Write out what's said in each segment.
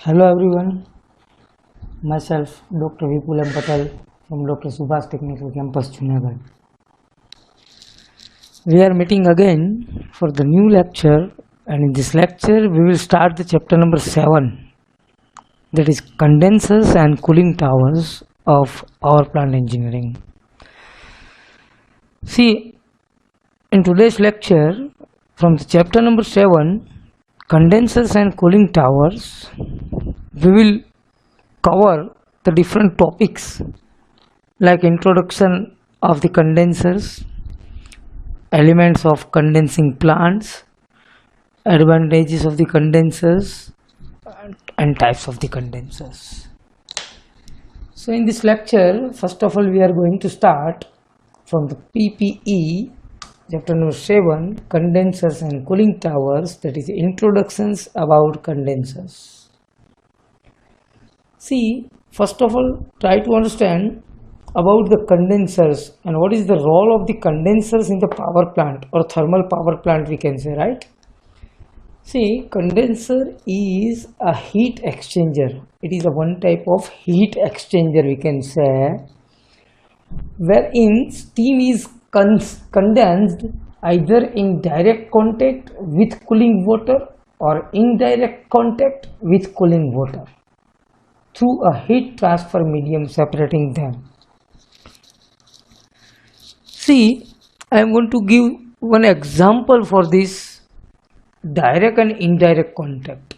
Hello everyone, myself Dr. Vipul M. Patel from Dr. Subhas Technical Campus, Junagadh. We are meeting again for the new lecture, and in this lecture we will start the chapter number 7, that is condensers and cooling towers of power plant engineering. See, in today's lecture from the chapter number 7, condensers and cooling towers, we will cover the different topics like introduction of the condensers, elements of condensing plants, advantages of the condensers, and types of the condensers. So in this lecture, first of all, we are going to start from the PPE chapter number 7, condensers and cooling towers, that is introductions about condensers. See, first of all, try to understand about the condensers and what is the role of the condensers in the power plant or thermal power plant, we can say, right? See, condenser is a heat exchanger. It is a one type of heat exchanger, we can say, wherein steam is condensed either in direct contact with cooling water or indirect contact with cooling water through a heat transfer medium separating them. See, I am going to give one example for this direct and indirect contact.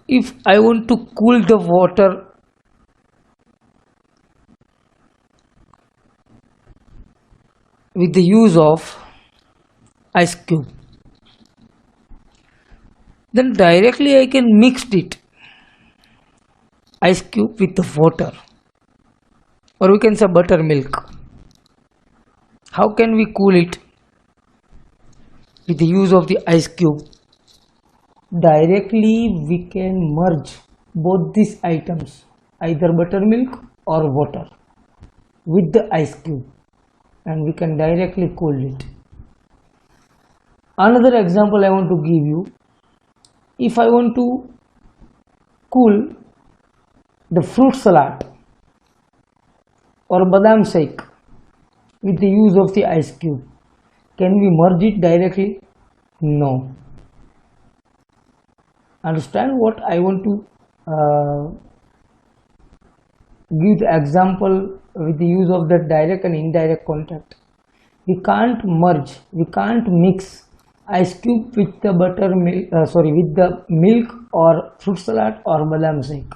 If I want to cool the water with the use of ice cube, then directly I can mix it, ice cube with the water, or we can say buttermilk. How can we cool it? With the use of the ice cube, directly we can merge both these items, either buttermilk or water, with the ice cube, and we can directly cool it. Another example I want to give you, if I want to cool the fruit salad or badam shake with the use of the ice cube, can we merge it directly? No. Understand what I want to give the example with the use of the direct and indirect contact. We can't merge, we can't mix ice cube with the with the milk or fruit salad or badam shake.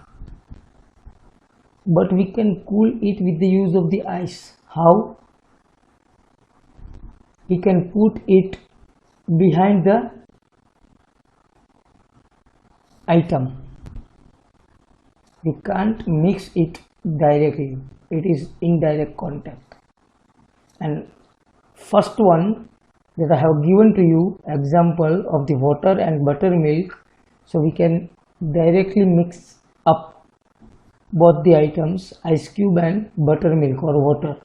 But we can cool it with the use of the ice. How? We can put it behind the item. We can't mix it directly. It is indirect contact. And first one that I have given to you, example of the water and buttermilk. So we can directly mix up both the items, ice cube and buttermilk or water.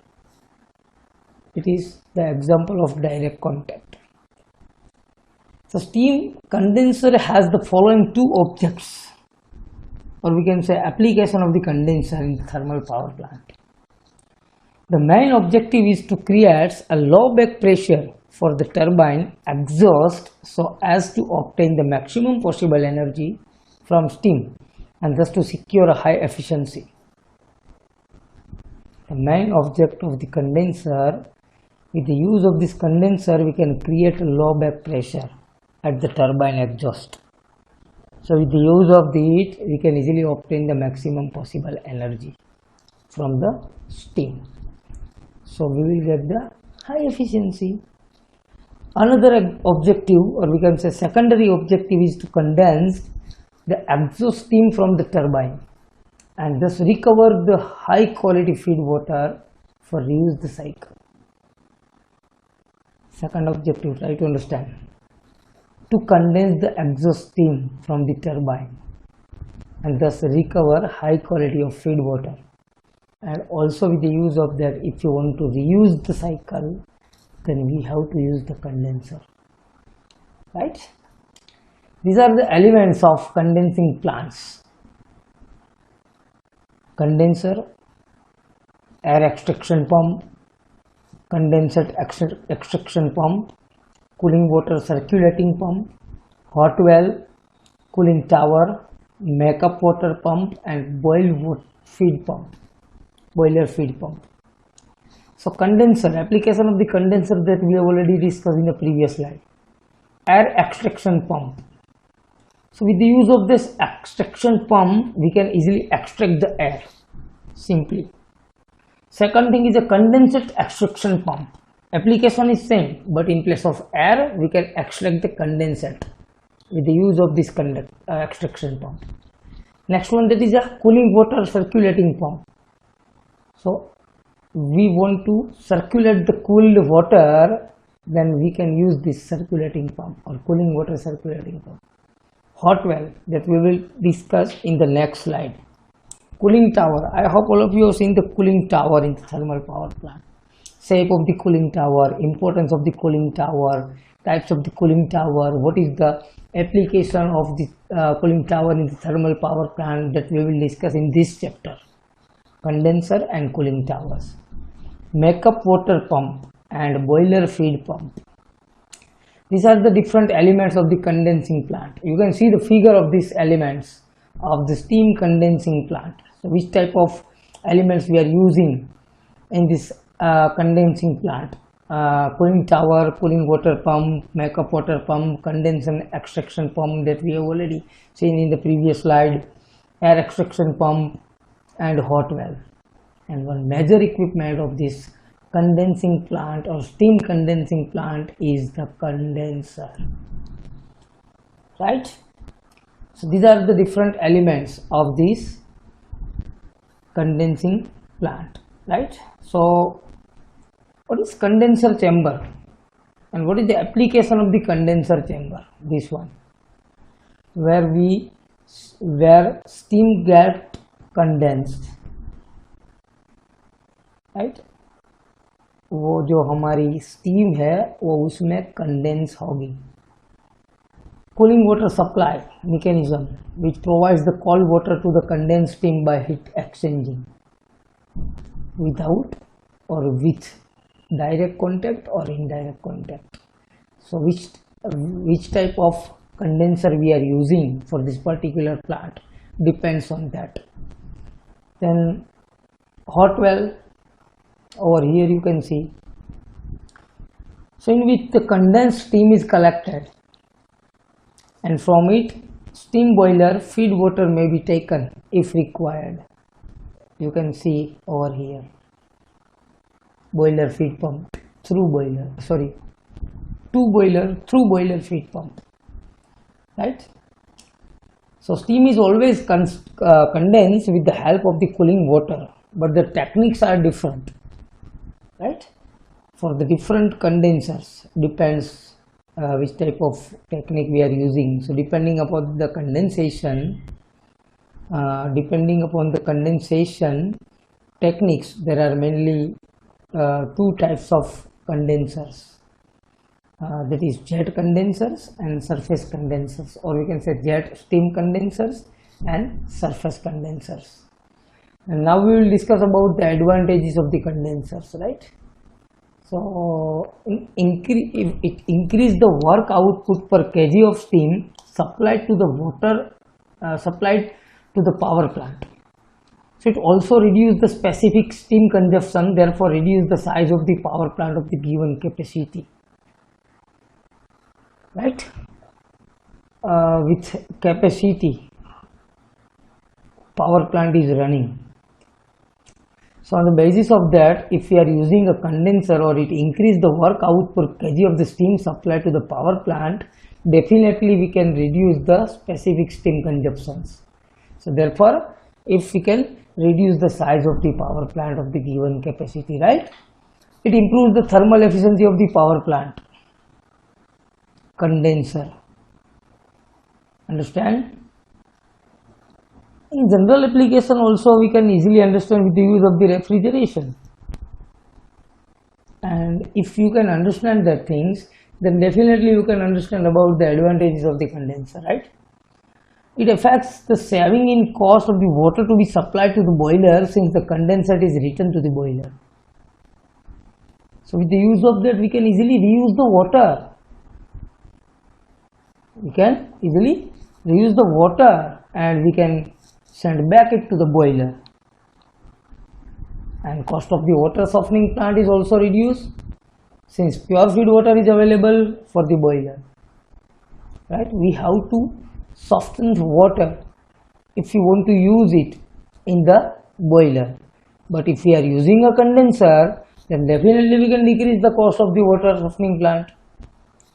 It is the example of direct contact. So steam condenser has the following two objects, or we can say application of the condenser in the thermal power plant. The main objective is to create a low back pressure for the turbine exhaust so as to obtain the maximum possible energy from steam and thus to secure a high efficiency. The main object of the condenser, with the use of this condenser we can create a low back pressure at the turbine exhaust. So with the use of it we can easily obtain the maximum possible energy from the steam. So we will get the high efficiency. Another objective, or we can say secondary objective, is to condense the exhaust steam from the turbine and thus recover the high quality feed water for reuse the cycle. Second objective, try to understand, to condense the exhaust steam from the turbine and thus recover high quality of feed water. And also with the use of that, if you want to reuse the cycle, then we have to use the condenser, right? These are the elements of condensing plants: condenser, air extraction pump, condensate extraction pump, cooling water circulating pump, hot well, cooling tower, makeup water pump, and boiler feed pump. So condenser, application of the condenser that we have already discussed in the previous slide. Air extraction pump. So with the use of this extraction pump, we can easily extract the air simply. Second thing is a condensate extraction pump. Application is same, but in place of air, we can extract the condensate with the use of this extraction pump. Next one, that is a cooling water circulating pump. So we want to circulate the cooled water, then we can use this circulating pump or cooling water circulating pump. Hot well, that we will discuss in the next slide. Cooling tower. I hope all of you have seen the cooling tower in the thermal power plant. Shape of the cooling tower, importance of the cooling tower, types of the cooling tower, what is the application of the cooling tower in the thermal power plant, that we will discuss in this chapter. Condenser and cooling towers. Makeup water pump and boiler feed pump. These are the different elements of the condensing plant. You can see the figure of these elements of the steam condensing plant. So which type of elements we are using in this condensing plant? Cooling tower, cooling water pump, makeup water pump, condensation extraction pump that we have already seen in the previous slide, air extraction pump, and hot well. And one major equipment of this condensing plant or steam condensing plant is the condenser, right? So these are the different elements of this condensing plant, right? So what is condenser chamber and what is the application of the condenser chamber? This one, where steam get condensed, right? वो जो हमारी steam है वो उसमें condense होगी. Cooling water supply mechanism, which provides the cold water to the condensed steam by heat exchanging without or with direct contact or indirect contact. So which type of condenser we are using for this particular plant depends on that. Then hot well, over here you can see, so in which the condensed steam is collected, and from it steam boiler feed water may be taken if required. You can see over here, boiler feed pump through boiler, sorry, to boiler through boiler feed pump, right? So steam is always condensed with the help of the cooling water, but the techniques are different, right? For the different condensers depends which type of technique we are using. So depending upon the condensation techniques, there are mainly two types of condensers, that is jet condensers and surface condensers, or we can say jet steam condensers and surface condensers. And now we will discuss about the advantages of the condensers, right? So if it increase the work output per kg of steam supplied to the water supplied to the power plant. So it also reduce the specific steam consumption, therefore reduce the size of the power plant of the given capacity, right? With capacity power plant is running. So on the basis of that, if we are using a condenser or it increase the work output per kg of the steam supplied to the power plant, definitely we can reduce the specific steam consumptions. So therefore, if we can reduce the size of the power plant of the given capacity, right? It improves the thermal efficiency of the power plant. Condenser. Understand? In general application also we can easily understand with the use of the refrigeration. And if you can understand that things, then definitely you can understand about the advantages of the condenser, right? It affects the saving in cost of the water to be supplied to the boiler, since the condensate is returned to the boiler. So with the use of that, we can easily reuse the water. We can easily reuse the water and we can send back it to the boiler. And cost of the water softening plant is also reduced, since pure feed water is available for the boiler, right? We have to soften the water if we want to use it in the boiler, but if we are using a condenser, then definitely we can decrease the cost of the water softening plant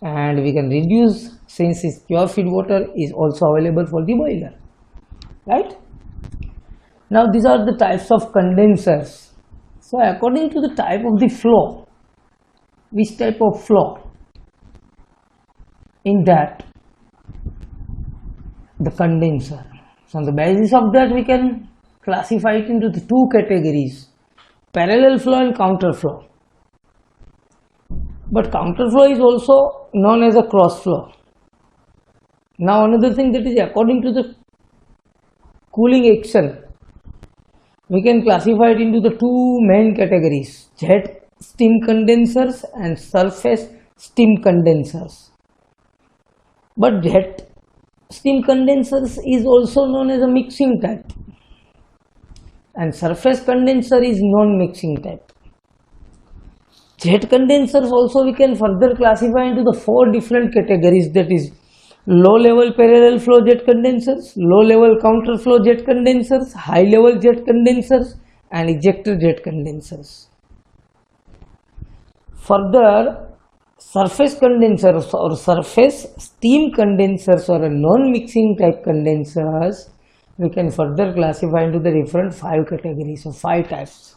and we can reduce, since this pure feed water is also available for the boiler, right? Now these are the types of condensers. So according to the type of the flow, which type of flow, in that the condenser. So on the basis of that, we can classify it into the two categories: parallel flow and counter flow. But counter flow is also known as a cross flow. Now another thing, that is according to the cooling action, we can classify it into the two main categories: jet steam condensers and surface steam condensers. But jet steam condensers is also known as a mixing type, and surface condenser is non-mixing type. Jet condensers also we can further classify into the four different categories, that is low level parallel flow jet condensers, low level counter flow jet condensers, high level jet condensers, and ejector jet condensers. Further, surface condensers or surface steam condensers or a non-mixing type condensers, we can further classify into the different five categories or five types: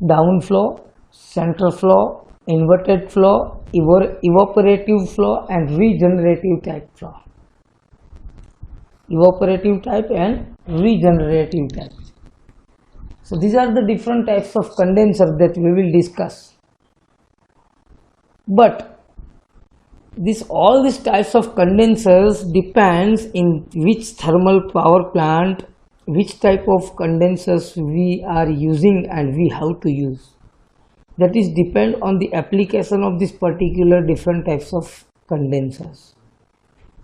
downflow, central flow, inverted flow, evaporative flow, and regenerative type flow. Evaporative type and regenerative type. So these are the different types of condenser that we will discuss. But all these types of condensers depends in which thermal power plant, which type of condensers we are using and we have to use. That is depend on the application of this particular different types of condensers.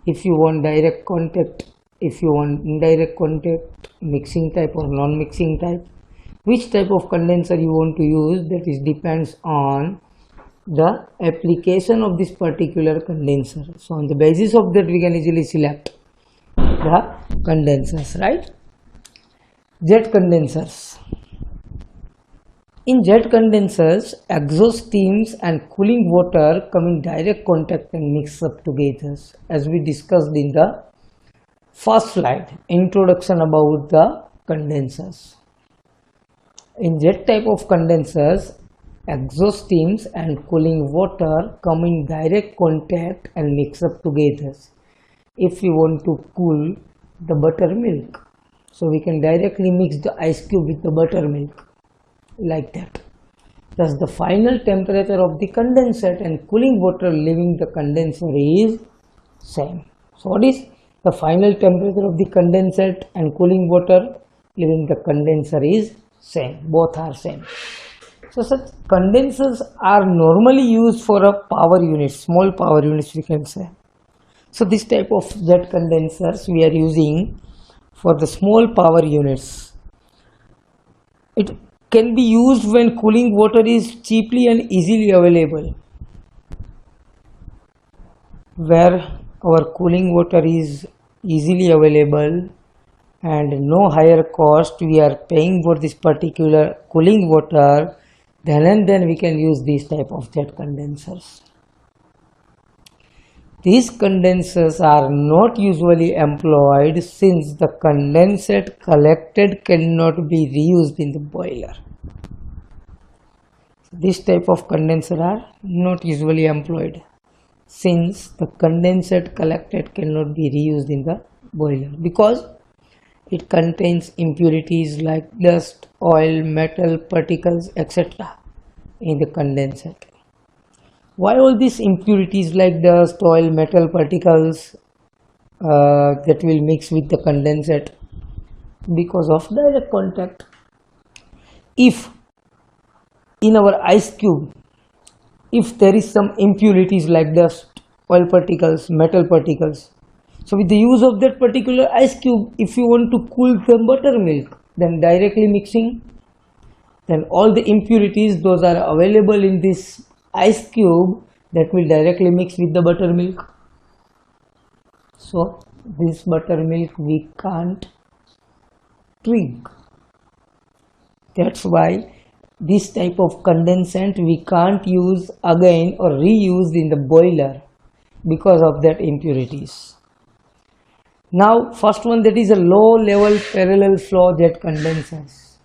If you want direct contact, if you want indirect contact, mixing type or non-mixing type, which type of condenser you want to use, that is depends on the application of this particular condenser. So on the basis of that, we can easily select the condensers, right? Jet condensers. In jet condensers, exhaust steams and cooling water come in direct contact and mix up together, as we discussed in the first slide, introduction about the condensers. In jet type of condensers, exhaust steams and cooling water come in direct contact and mix up together. If we want to cool the buttermilk, so we can directly mix the ice cube with the buttermilk, like that. Thus the final temperature of the condensate and cooling water leaving the condenser is same. So what is the final temperature of the condensate and cooling water leaving the condenser is same, both are same. So such condensers are normally used for a power unit, small power units we can say. So this type of jet condensers we are using for the small power units. It can be used when cooling water is cheaply and easily available. Where our cooling water is easily available and no higher cost we are paying for this particular cooling water, then and then we can use these type of jet condensers. These condensers are not usually employed since the condensate collected cannot be reused in the boiler. This type of condenser are not usually employed since the condensate collected cannot be reused in the boiler because it contains impurities like dust, oil, metal, particles, etc. in the condensate. Why all these impurities like dust, oil, metal particles that will mix with the condensate? Because of direct contact. If in our ice cube, if there is some impurities like dust, oil particles, metal particles, so with the use of that particular ice cube, if you want to cool the buttermilk, then directly mixing, then all the impurities those are available in this ice cube, that will directly mix with the buttermilk. So this buttermilk we can't drink. That's why this type of condensate we can't use again or reuse in the boiler because of that impurities. Now first one, that is a low level parallel flow jet condensers.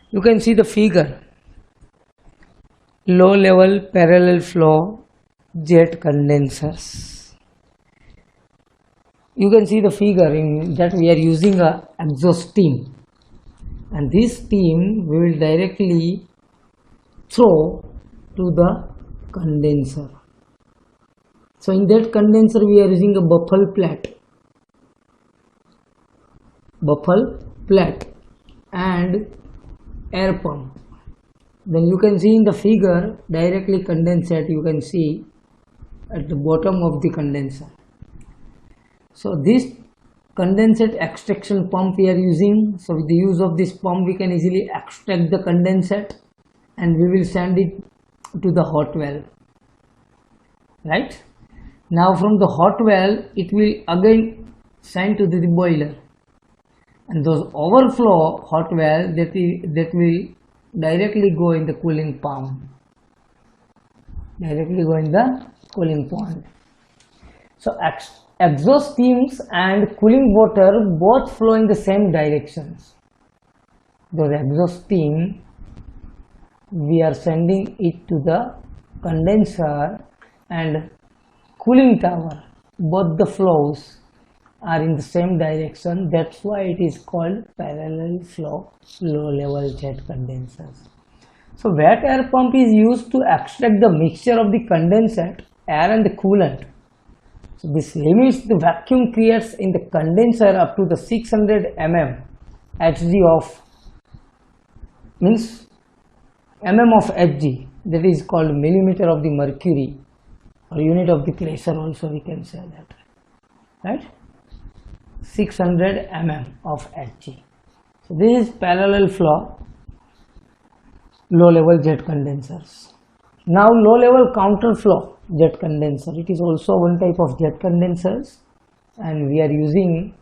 You can see the figure. Low level parallel flow jet condensers. You can see the figure in that we are using a exhaust steam, and this steam we will directly throw to the condenser. So in that condenser we are using a buffle plate and air pump. Then you can see in the figure directly condensate, you can see at the bottom of the condenser. So this condensate extraction pump we are using. So with the use of this pump we can easily extract the condensate and we will send it to the hot well. Right? Now from the hot well it will again send to the boiler, and those overflow hot well that will directly go in the cooling pump. So exhaust steams and cooling water both flow in the same directions. Those exhaust steam we are sending it to the condenser, and cooling tower, both the flows are in the same direction. That's why it is called parallel flow low level jet condensers. So wet air pump is used to extract the mixture of the condensate, air and the coolant. So this limits the vacuum creates in the condenser up to the 600 mm Hg of, means mm of Hg, that is called millimeter of the mercury, or unit of the pressure also we can say that, right? 600 mm of Hg. So this is parallel flow low level jet condensers. Now low level counter flow jet condenser, it is also one type of jet condensers, and we are using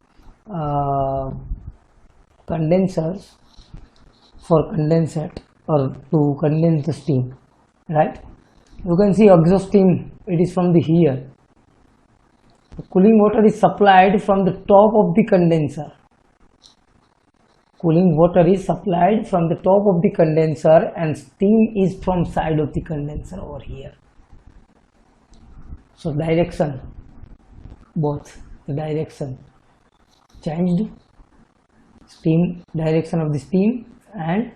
condensers for condensate or to condense the steam, right? You can see exhaust steam, it is from the here. The cooling water is supplied from the top of the condenser. Cooling water is supplied from the top of the condenser, and steam is from side of the condenser over here. So direction, both the direction changed, steam, direction of the steam and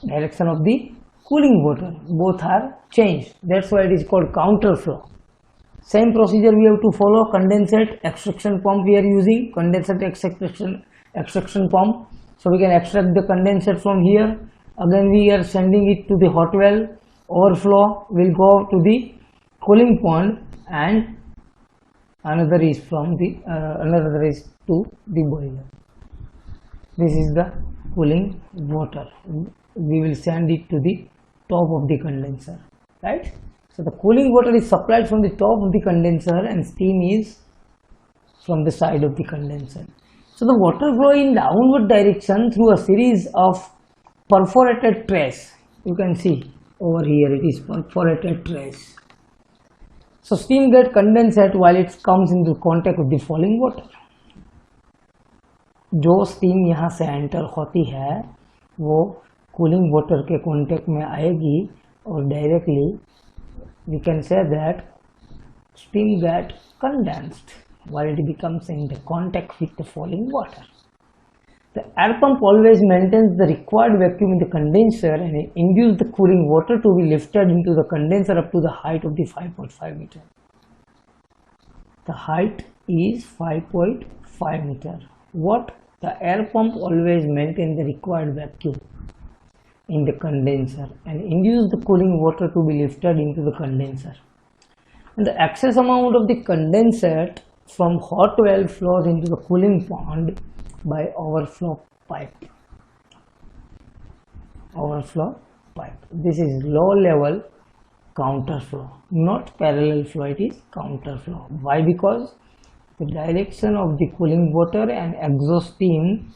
direction of the cooling water, both are changed. That's why it is called counter flow. Same procedure we have to follow. Condensate extraction pump we are using, condensate extraction pump. So we can extract the condensate from here. Again we are sending it to the hot well. Overflow will go to the cooling pond, and another is from the another is to the boiler. This is the cooling water. We will send it to the top of the condenser, right? So the cooling water is supplied from the top of the condenser, and steam is from the side of the condenser. So the water flow in downward direction through a series of perforated trays. You can see over here it is perforated trays. So steam get condensate while it comes into contact with the falling water. जो steam यहाँ से enter होती है वो cooling water के contact में आएगी, और directly we can say that steam get condensed while it becomes in the contact with the falling water. The air pump always maintains the required vacuum in the condenser and it induces the cooling water to be lifted into the condenser up to the height of the 5.5 meter. The height is 5.5 meter. What? The air pump always maintains the required vacuum in the condenser and induces the cooling water to be lifted into the condenser. And the excess amount of the condensate from hot well flows into the cooling pond by overflow pipe. Overflow pipe. This is low level counterflow, not parallel flow, it is counterflow. Why? Because the direction of the cooling water and exhaust steam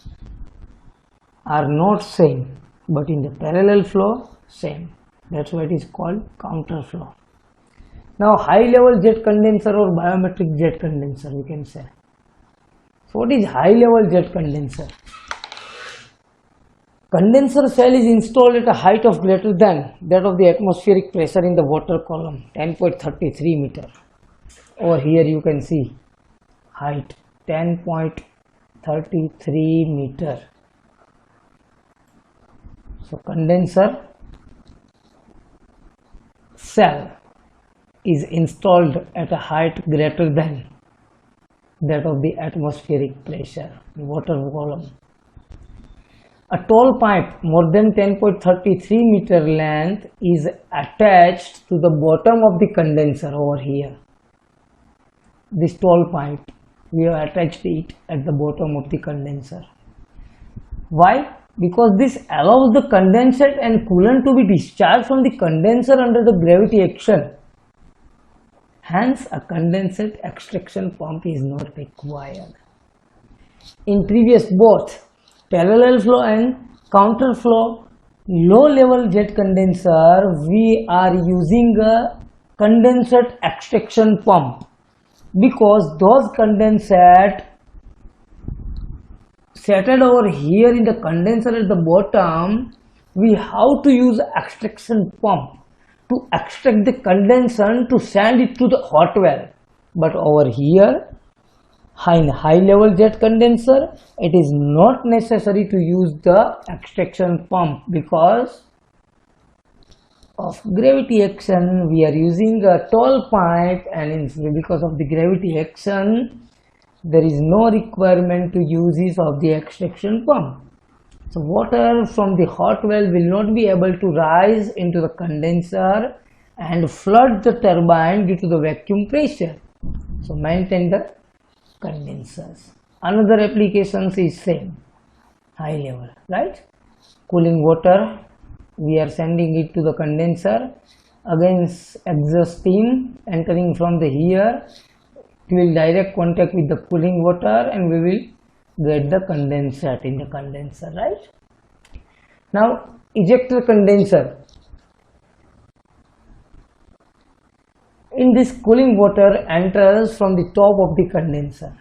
are not same, but in the parallel flow same. That's why it is called counterflow. Now high level jet condenser or biometric jet condenser we can say. So what is high level jet condenser? Condenser cell is installed at a height of greater than that of the atmospheric pressure in the water column, 10.33 meter. Over here you can see height 10.33 meter. So condenser cell is installed at a height greater than that of the atmospheric pressure in water column. A tall pipe more than 10.33 meter length is attached to the bottom of the condenser over here. This tall pipe, we have attached it at the bottom of the condenser. Why? Because this allows the condensate and coolant to be discharged from the condenser under the gravity action. Hence, a condensate extraction pump is not required. In previous both parallel flow and counterflow low level jet condenser, we are using a condensate extraction pump because those condensate settled over here in the condenser at the bottom, we have to use extraction pump to extract the condensate to send it to the hot well. But over here in high level jet condenser, it is not necessary to use the extraction pump because of gravity action. We are using a tall pipe and because of the gravity action there is no requirement to use use of the extraction pump. So water from the hot well will not be able to rise into the condenser and flood the turbine due to the vacuum pressure. So maintain the condensers. Another applications is same, high level, right? Cooling water, we are sending it to the condenser. Again exhaust steam entering from the here, it will direct contact with the cooling water and we will get the condensate in the condenser, right? Now ejector condenser. In this cooling water enters from the top of the condenser.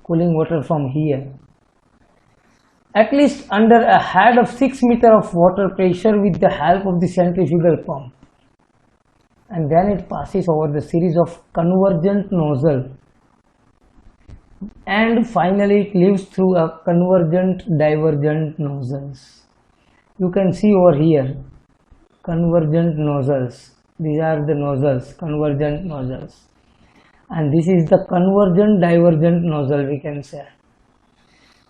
Cooling water from here. At least under a head of 6 meter of water pressure with the help of the centrifugal pump. And then it passes over the series of convergent nozzle. And finally it leaves through a convergent divergent nozzles. You can see over here convergent nozzles. These are the nozzles, convergent nozzles, and this is the convergent divergent nozzle we can say.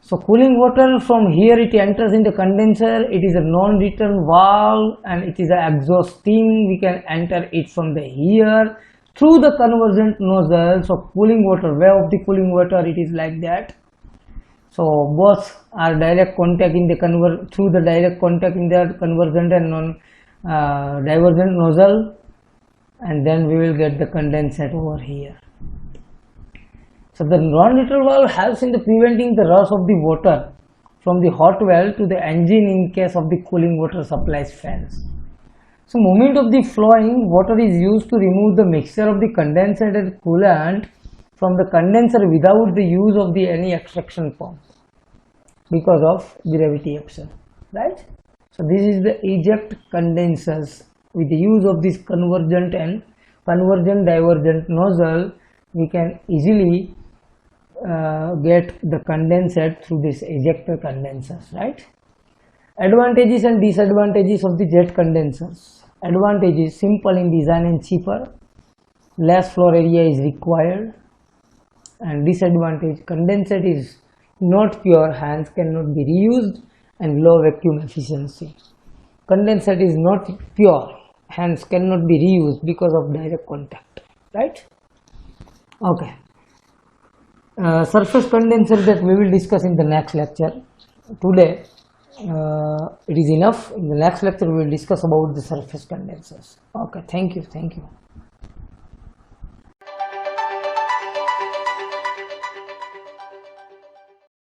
So cooling water from here it enters in the condenser, it is a non-return valve and it is an exhaust steam, we can enter it from the here through the convergent nozzle. So cooling water, way of the cooling water it is like that. So both are direct contact in the through the direct contact in the convergent and divergent nozzle, and then we will get the condensate over here. So the non-return valve helps in the preventing the rush of the water from the hot well to the engine in case of the cooling water supplies fails. So movement of the flowing water is used to remove the mixture of the condensate and coolant from the condenser without the use of any extraction pump because of gravity action, right? So this is the eject condensers. With the use of this convergent and convergent divergent nozzle, we can easily get the condensate through this ejector condensers, right? Advantages and disadvantages of the jet condensers. Advantages: simple in design and cheaper, less floor area is required. And disadvantage: condensate is not pure, hence cannot be reused, and low vacuum efficiency. Condensate is not pure, hence cannot be reused because of direct contact, right? Okay. Surface condenser that we will discuss in the next lecture. Today it is enough. In the next lecture we will discuss about the surface condensers. Okay, thank you.